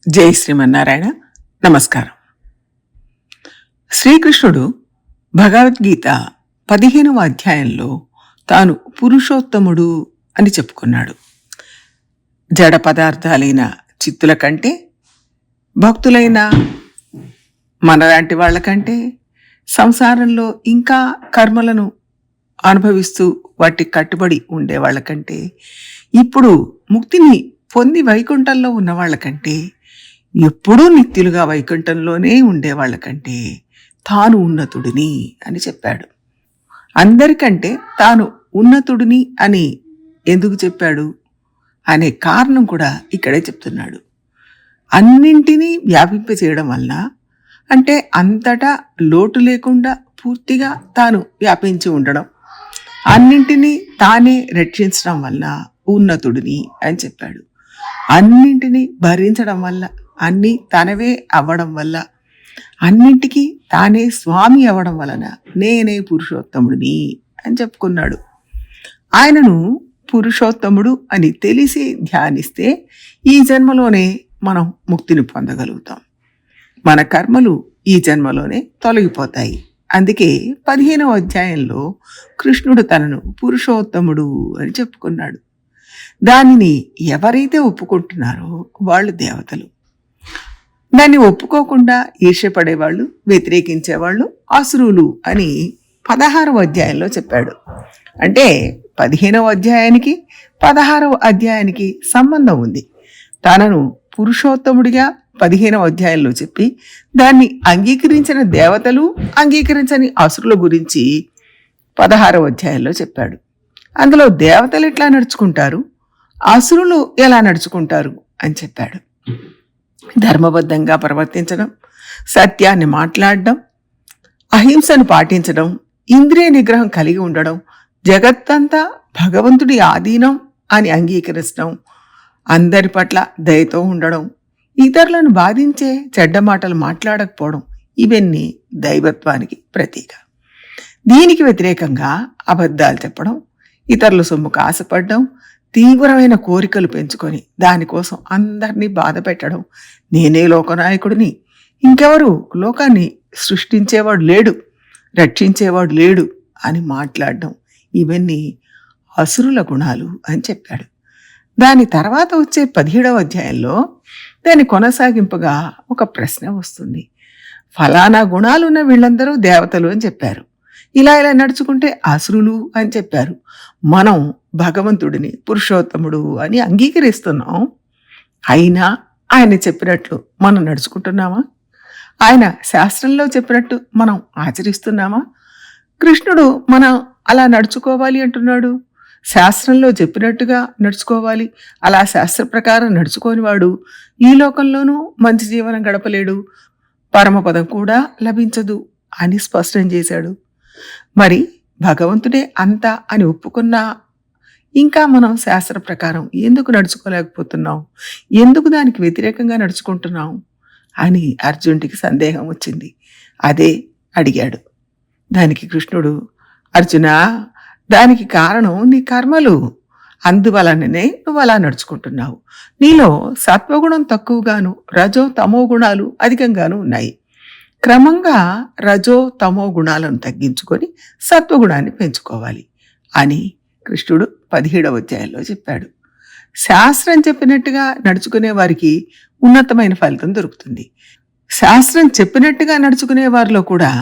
జై శ్రీమన్నారాయణ. నమస్కారం. శ్రీకృష్ణుడు భగవద్గీత 15వ అధ్యాయంలో తాను పురుషోత్తముడు అని చెప్పుకున్నాడు. జడ పదార్థాలైన చిత్తుల కంటే, భక్తులైన మనలాంటి వాళ్ళకంటే, సంసారంలో ఇంకా కర్మలను అనుభవిస్తూ వాటి కట్టుబడి ఉండే వాళ్ళకంటే, ఇప్పుడు ముక్తిని పొంది వైకుంఠంలో ఉన్న వాళ్ళకంటే, ఎప్పుడూ నిత్యులుగా వైకుంఠంలోనే ఉండేవాళ్ళకంటే తాను ఉన్నతుడిని అని చెప్పాడు. అందరికంటే తాను ఉన్నతుడిని అని ఎందుకు చెప్పాడు అనే కారణం కూడా ఇక్కడే చెప్తున్నాడు. అన్నింటినీ వ్యాపింపచేయడం వలన, అంటే అంతటా లోటు లేకుండా పూర్తిగా తాను వ్యాపించి ఉండడం, అన్నింటినీ తానే రక్షించడం వల్ల ఉన్నతుడిని అని చెప్పాడు. అన్నింటినీ భరించడం వల్ల, అన్నీ తనవే అవ్వడం వల్ల, అన్నింటికీ తానే స్వామి అవ్వడం వలన నేనే పురుషోత్తముడిని అని చెప్పుకున్నాడు. ఆయనను పురుషోత్తముడు అని తెలిసి ధ్యానిస్తే ఈ జన్మలోనే మనం ముక్తిని పొందగలుగుతాం. మన కర్మలు ఈ జన్మలోనే తొలగిపోతాయి. అందుకే 15వ అధ్యాయంలో కృష్ణుడు తనను పురుషోత్తముడు అని చెప్పుకున్నాడు. దానిని ఎవరైతే ఒప్పుకుంటున్నారో వాళ్ళు దేవతలు. దాన్ని ఒప్పుకోకుండా ఈర్ష్యపడేవాళ్ళు, వ్యతిరేకించేవాళ్ళు అసురులు అని 16వ అధ్యాయంలో చెప్పాడు. అంటే 15వ అధ్యాయానికి 16వ అధ్యాయానికి సంబంధం ఉంది. తనను పురుషోత్తముడిగా 15వ అధ్యాయంలో చెప్పి, దాన్ని అంగీకరించిన దేవతలు, అంగీకరించని అసురుల గురించి 16వ అధ్యాయంలో చెప్పాడు. అందులో దేవతలు ఎట్లా నడుచుకుంటారు, అసురులు ఎలా నడుచుకుంటారు అని చెప్పాడు. ధర్మబద్ధంగా ప్రవర్తించడం, సత్యాన్ని మాట్లాడడం, అహింసను పాటించడం, ఇంద్రియ నిగ్రహం కలిగి ఉండడం, జగత్తంతా భగవంతుడి ఆధీనం అని అంగీకరించడం, అందరి పట్ల దయతో ఉండడం, ఇతరులను బాధించే చెడ్డ మాటలు మాట్లాడకపోవడం, ఇవన్నీ దైవత్వానికి ప్రతీక. దీనికి వ్యతిరేకంగా అబద్ధాలు చెప్పడం, ఇతరుల సొమ్ముకు ఆశపడడం, తీవ్రమైన కోరికలు పెంచుకొని దానికోసం అందరినీ బాధ పెట్టడం, నేనే లోకనాయకుడిని, ఇంకెవరు లోకాన్ని సృష్టించేవాడు లేడు, రక్షించేవాడు లేడు అని మాట్లాడడం, ఇవన్నీ అసురుల గుణాలు అని చెప్పాడు. దాని తర్వాత వచ్చే 17వ అధ్యాయంలో దాని కొనసాగింపుగా ఒక ప్రశ్న వస్తుంది. ఫలానా గుణాలున్న వీళ్ళందరూ దేవతలు అని చెప్పారు, ఇలా నడుచుకుంటే అసురులు అని చెప్పారు. మనం భగవంతుడిని పురుషోత్తముడు అని అంగీకరిస్తున్నాం. అయినా ఆయన చెప్పినట్లు మనం నడుచుకుంటున్నామా? ఆయన శాస్త్రంలో చెప్పినట్టు మనం ఆచరిస్తున్నామా? కృష్ణుడు మనం అలా నడుచుకోవాలి అంటున్నాడు. శాస్త్రంలో చెప్పినట్టుగా నడుచుకోవాలి. అలా శాస్త్ర ప్రకారం నడుచుకోనివాడు ఈ లోకంలోనూ మంచి జీవనం గడపలేడు, పరమపదం కూడా లభించదు అని స్పష్టం చేశాడు. మరి భగవంతుడే అంతా అని ఒప్పుకున్నా ఇంకా మనం శాస్త్ర ప్రకారం ఎందుకు నడుచుకోలేకపోతున్నాం, ఎందుకు దానికి వ్యతిరేకంగా నడుచుకుంటున్నాం అని అర్జునుడికి సందేహం వచ్చింది. అదే అడిగాడు. దానికి కృష్ణుడు, అర్జునా, దానికి కారణం నీ కర్మలు, అందువలననే నువ్వు అలా నడుచుకుంటున్నావు. నీలో సత్వగుణం తక్కువగాను, రజో తమో గుణాలు అధికంగాను ఉన్నాయి. క్రమంగా రజో తమో గుణాలను తగ్గించుకొని సత్వగుణాన్ని పెంచుకోవాలి అని కృష్ణుడు 17వ అధ్యాయంలో చెప్పాడు. శాస్త్రం చెప్పినట్టుగా నడుచుకునే వారికి ఉన్నతమైన ఫలితం దొరుకుతుంది. శాస్త్రం చెప్పినట్టుగా నడుచుకునే వారిలో కూడా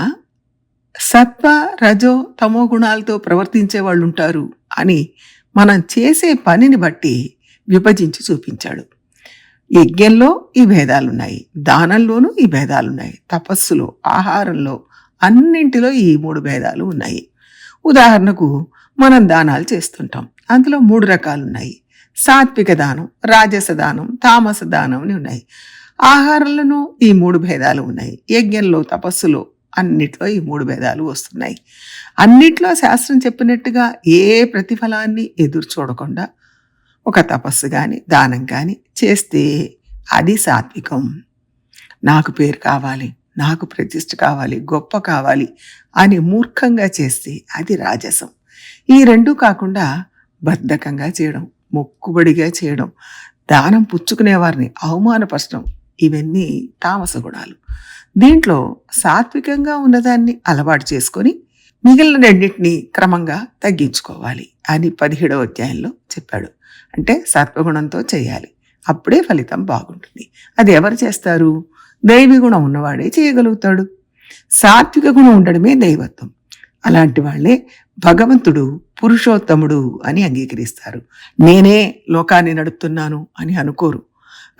సత్వ రజో తమో గుణాలతో ప్రవర్తించే వాళ్ళు ఉంటారు అని మనం చేసే పనిని బట్టి విభజించి చూపించాడు. యజ్ఞంలో ఈ భేదాలున్నాయి, దానంలోనూ ఈ భేదాలున్నాయి, తపస్సులో, ఆహారంలో, అన్నింటిలో ఈ 3 భేదాలు ఉన్నాయి. ఉదాహరణకు మనం దానాలు చేస్తుంటాం, అందులో 3 రకాలున్నాయి. సాత్విక దానం, రాజస దానం, తామస దానం అని ఉన్నాయి. ఆహారంలోనూ ఈ 3 భేదాలు ఉన్నాయి. యజ్ఞంలో, తపస్సులో, అన్నిట్లో ఈ 3 భేదాలు వస్తున్నాయి. అన్నిట్లో శాస్త్రం చెప్పినట్టుగా ఏ ప్రతిఫలాన్ని ఎదురు చూడకుండా ఒక తపస్సు కానీ దానం కానీ చేస్తే అది సాత్వికం. నాకు పేరు కావాలి, నాకు ప్రతిష్ఠ కావాలి, గొప్ప కావాలి అని మూర్ఖంగా చేస్తే అది రాజసం. ఈ 2 కాకుండా బద్ధకంగా చేయడం, మొక్కుబడిగా చేయడం, దానం పుచ్చుకునే వారిని అవమానపరచడం, ఇవన్నీ తామస గుణాలు. దీంట్లో సాత్వికంగా ఉన్నదాన్ని అలవాటు చేసుకొని మిగిలిన రెండింటినీ క్రమంగా తగ్గించుకోవాలి అని 17వ అధ్యాయంలో చెప్పాడు. అంటే సత్వగుణంతో చేయాలి, అప్పుడే ఫలితం బాగుంటుంది. అది ఎవరు చేస్తారు? దైవీ గుణం ఉన్నవాడే చేయగలుగుతాడు. సాత్విక గుణం ఉండడమే దైవత్వం. అలాంటి వాళ్ళే భగవంతుడు పురుషోత్తముడు అని అంగీకరిస్తారు. నేనే లోకాన్ని నడుపుతున్నాను అని అనుకోరు.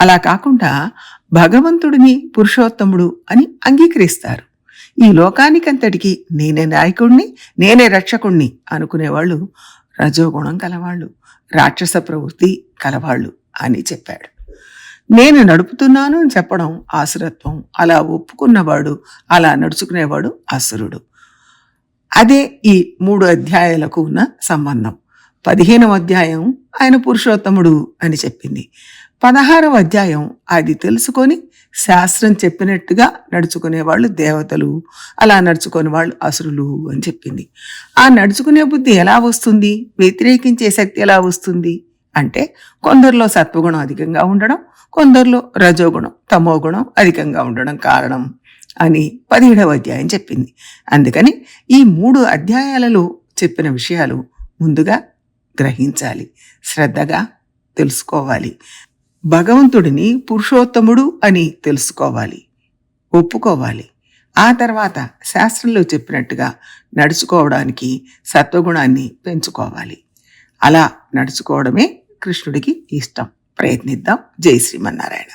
అలా కాకుండా భగవంతుడిని పురుషోత్తముడు అని అంగీకరిస్తారు. ఈ లోకానికంతటికి నేనే నాయకుణ్ణి, నేనే రక్షకుణ్ణి అనుకునేవాళ్ళు రజోగుణం కలవాళ్ళు, రాక్షస ప్రవృత్తి కలవాళ్ళు అని చెప్పాడు. నేను నడుపుతున్నాను అని చెప్పడం ఆసురత్వం. అలా ఒప్పుకున్నవాడు, అలా నడుచుకునేవాడు అసురుడు. అదే ఈ 3 అధ్యాయాలకు ఉన్న సంబంధం. 15వ అధ్యాయం ఆయన పురుషోత్తముడు అని చెప్పింది. 16వ అధ్యాయం అది తెలుసుకొని శాస్త్రం చెప్పినట్టుగా నడుచుకునే వాళ్ళు దేవతలు, అలా నడుచుకునే వాళ్ళు అసురులు అని చెప్పింది. ఆ నడుచుకునే బుద్ధి ఎలా వస్తుంది? వ్యతిరేకించే శక్తి ఎలా వస్తుంది అంటే కొందరిలో సత్వగుణం అధికంగా ఉండడం, కొందరిలో రజోగుణం తమోగుణం అధికంగా ఉండడం కారణం అని 17వ అధ్యాయం చెప్పింది. అందుకని ఈ 3 అధ్యాయాలలో చెప్పిన విషయాలు ముందుగా గ్రహించాలి, శ్రద్ధగా తెలుసుకోవాలి. భగవంతుడిని పురుషోత్తముడు అని తెలుసుకోవాలి, ఒప్పుకోవాలి. ఆ తర్వాత శాస్త్రంలో చెప్పినట్టుగా నడుచుకోవడానికి సత్వగుణాన్ని పెంచుకోవాలి. అలా నడుచుకోవడమే కృష్ణుడికి ఇష్టం. ప్రయత్నిద్దాం. జై శ్రీమన్నారాయణ.